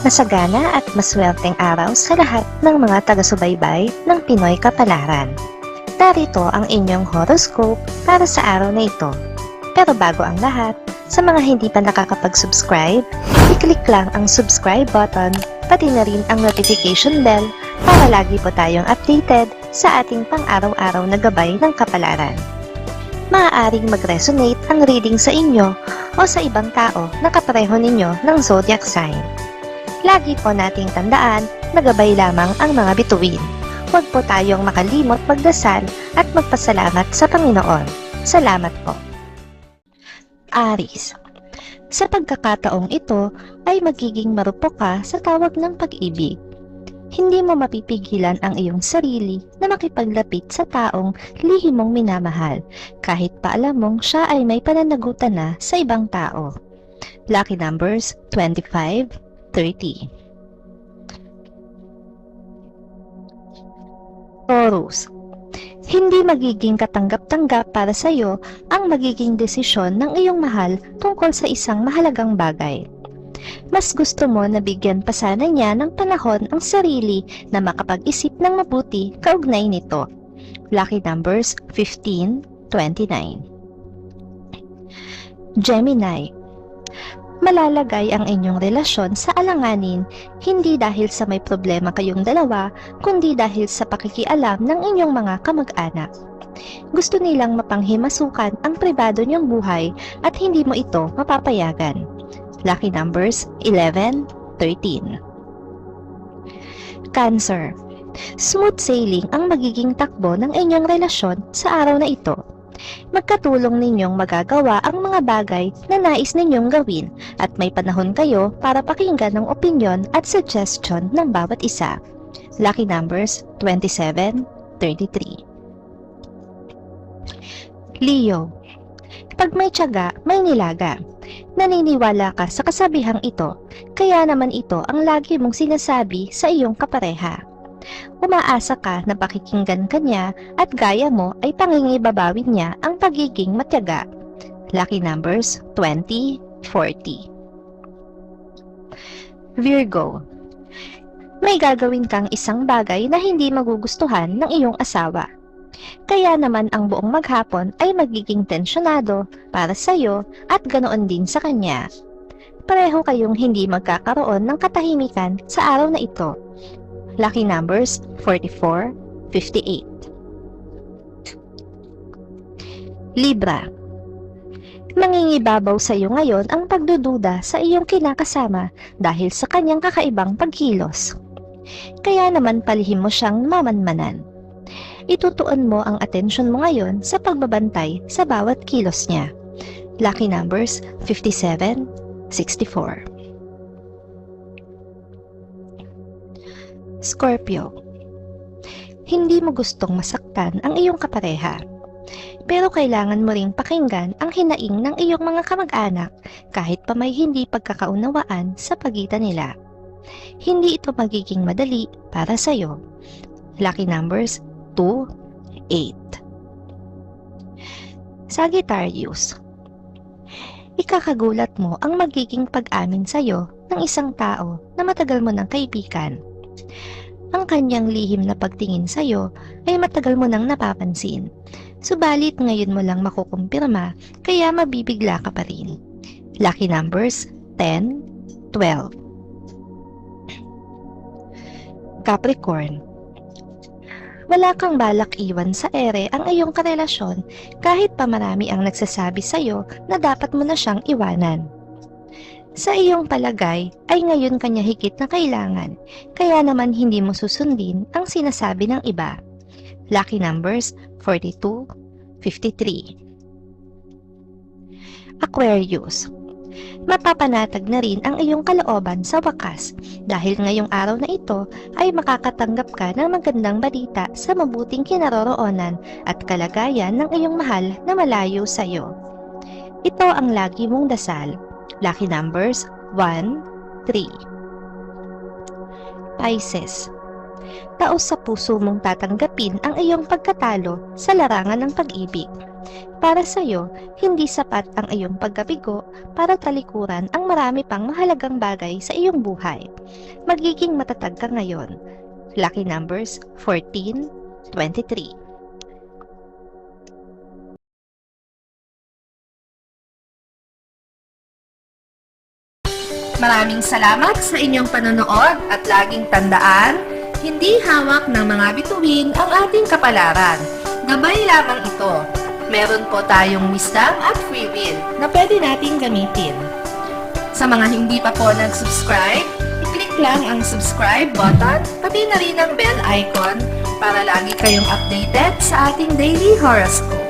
Masagana at maswerteng araw sa lahat ng mga taga-subaybay ng Pinoy Kapalaran. Narito ang inyong horoscope para sa araw na ito. Pero bago ang lahat, sa mga hindi pa nakakapag-subscribe, i-click lang ang subscribe button, pati na rin ang notification bell para lagi po tayong updated sa ating pang-araw-araw na gabay ng kapalaran. Maaaring mag-resonate ang reading sa inyo o sa ibang tao na kapareho ninyo ng zodiac sign. Lagi po nating tandaan na gabay lamang ang mga bituin. Huwag po tayong makalimot magdasal at magpasalamat sa Panginoon. Salamat po. Aries. Sa pagkakataong ito ay magiging marupok ka sa tawag ng pag-ibig. Hindi mo mapipigilan ang iyong sarili na makipaglapit sa taong lihim mong minamahal kahit pa alam mong siya ay may pananagutan na sa ibang tao. Lucky numbers 25, 30. Taurus. Hindi magiging katanggap-tanggap para sa iyo ang magiging desisyon ng iyong mahal tungkol sa isang mahalagang bagay. Mas gusto mo na bigyan pa sana niya ng panahon ang sarili na makapag-isip ng mabuti kaugnay nito. Lucky numbers 15, 29. Gemini. Malalagay ang inyong relasyon sa alanganin hindi dahil sa may problema kayong dalawa, kundi dahil sa pakikialam ng inyong mga kamag-anak. Gusto nilang mapanghimasukan ang pribado niyong buhay at hindi mo ito mapapayagan. Lucky numbers 11, 13. Cancer. Smooth sailing ang magiging takbo ng inyong relasyon sa araw na ito. Magkatulong ninyong magagawa ang mga bagay na nais ninyong gawin at may panahon kayo para pakinggan ang opinyon at suggestion ng bawat isa. Lucky numbers 27, 33. Leo. Pag may tiyaga, may nilaga. Naniniwala ka sa kasabihang ito, kaya naman ito ang lagi mong sinasabi sa iyong kapareha. Umaasa ka na pakikinggan ka niya at gaya mo ay pangingibabawin niya ang pagiging matyaga. Lucky numbers 20, 40. Virgo. May gagawin kang isang bagay na hindi magugustuhan ng iyong asawa. Kaya naman ang buong maghapon ay magiging tensyonado para sa iyo at ganoon din sa kanya. Pareho kayong hindi magkakaroon ng katahimikan sa araw na ito. Lucky numbers 44, 58. Libra. Mangingibabaw sa iyo ngayon ang pagdududa sa iyong kinakasama dahil sa kanyang kakaibang pagkilos. Kaya naman palihim mo siyang mamanmanan. Itutuon mo ang atensyon mo ngayon sa pagbabantay sa bawat kilos niya. Lucky numbers 57, 64. Scorpio. Hindi mo gustong masaktan ang iyong kapareha, pero kailangan mo ring pakinggan ang hinaing ng iyong mga kamag-anak kahit pa may hindi pagkakaunawaan sa pagitan nila. Hindi ito magiging madali para sa iyo. Lucky numbers 2, 8. Sagittarius. Ikakagulat mo ang magiging pag-amin sa iyo ng isang tao na matagal mo ng kaibigan. Ang kanyang lihim na pagtingin sa iyo ay matagal mo nang napapansin. Subalit ngayon mo lang makukumpirma kaya mabibigla ka pa rin. Lucky numbers 10, 12. Capricorn. Wala kang balak iwan sa ere ang iyong karelasyon kahit pa marami ang nagsasabi sa iyo na dapat mo na siyang iwanan. Sa iyong palagay ay ngayon kanya higit na kailangan, kaya naman hindi mo susundin ang sinasabi ng iba. Lucky numbers 42, 53. Aquarius. Mapapanatag na rin ang iyong kalooban sa wakas dahil ngayong araw na ito ay makakatanggap ka ng magandang balita sa mabuting kinaroroonan at kalagayan ng iyong mahal na malayo sa iyo. Ito ang lagi mong dasal. Lucky numbers 1, 3. Pisces. Taos sa puso mong tatanggapin ang iyong pagkatalo sa larangan ng pag-ibig. Para sa'yo, hindi sapat ang iyong pagkabigo para talikuran ang marami pang mahalagang bagay sa iyong buhay. Magiging matatag ka ngayon. Lucky numbers 14, 23. Maraming salamat sa inyong panonood at laging tandaan, hindi hawak ng mga bituin ang ating kapalaran. Gabay lamang ito. Meron po tayong wisdom at free will na pwede nating gamitin. Sa mga hindi pa po nag-subscribe, i-click lang ang subscribe button, pati na rin ang bell icon para lagi kayong updated sa ating daily horoscope.